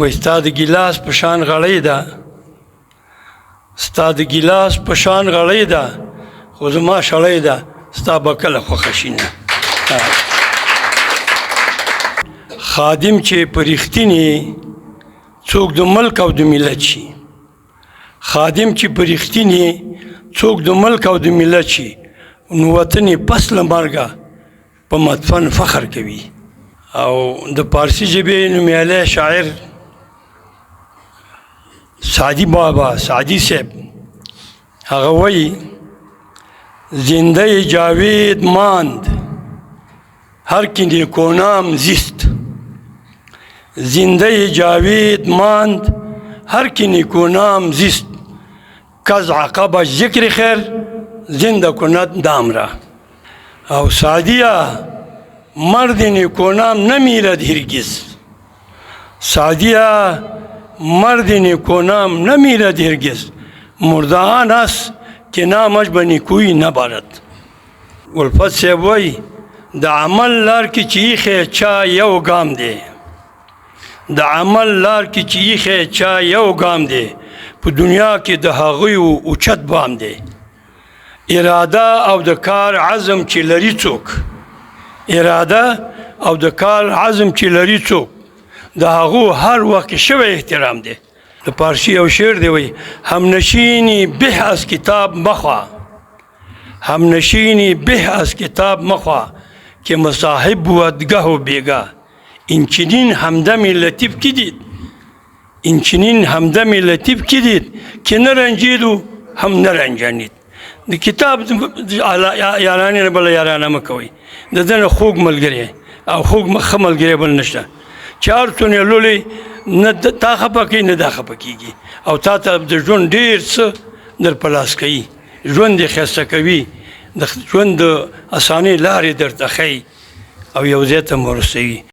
وایي ستا د ګیلاس په شان غړۍ ده، ستا د ګیلاس په شان غړۍ ده، خو زما شړۍ ده، ستا به کله خوښه شي نه. خادم چې په رښتینې څوک د ملک او د ملت شي، خادم چې په رښتینې څوک د ملک او د ملت شي، نو وطن یې پس له مرګه په مدفن فخر کوي. او د پارسي ژبې نومیالی شاعر سعدی بابا، سعدی صاحب، هغه وایي زنده جاوید ماند هر کی نیکونام زیست، زنده جاوید ماند هر کی نیکونام زیست، کز عقب ذکر خیر زنده کند دام را. او سعدیه مرد نیکونام نمیرد هرگز، سعدیه مرد نیکونام نمیرد هرگز، مرده آن است که نامش به نیکویی نبارد. الفت صاحب وایي د عمل لار کې چې ایښی چا یو ګام دی، د عمل لار کې چې ایښی چا یو ګام دی، په دنیا کې د هغویو اوچت بام دی. اراده او د کار عزم چې لري څوک، اراده او د کار عزم چې لري څوک، د هغو هر وخت شوی احترام دی. د پارسی یو شعر دی وایي همنشینی به از کتاب مخواه، همنشینی به از کتاب مخواه که مصاحب بود گه و بیگاه. این چنین همدم لطیف کی دید، این چنین همدم لطیف کی دید که نرنجید و هم نرنجانید. د کتاب یارانې نه بله یارانه مه کوئ، د ده نه خوږ ملګری او خوږ ښه ملګری بل نشته، چې هر څونه یې لولئ نه تا خفه کوي نه دا خفه کېږي، او تا ته د ژوند ډېر څه در په لاس کوي، ژوند یې ښایسته کوي، د ژوند د اسانۍ لارې درته ښیي او یو ځای ته مو رسوي.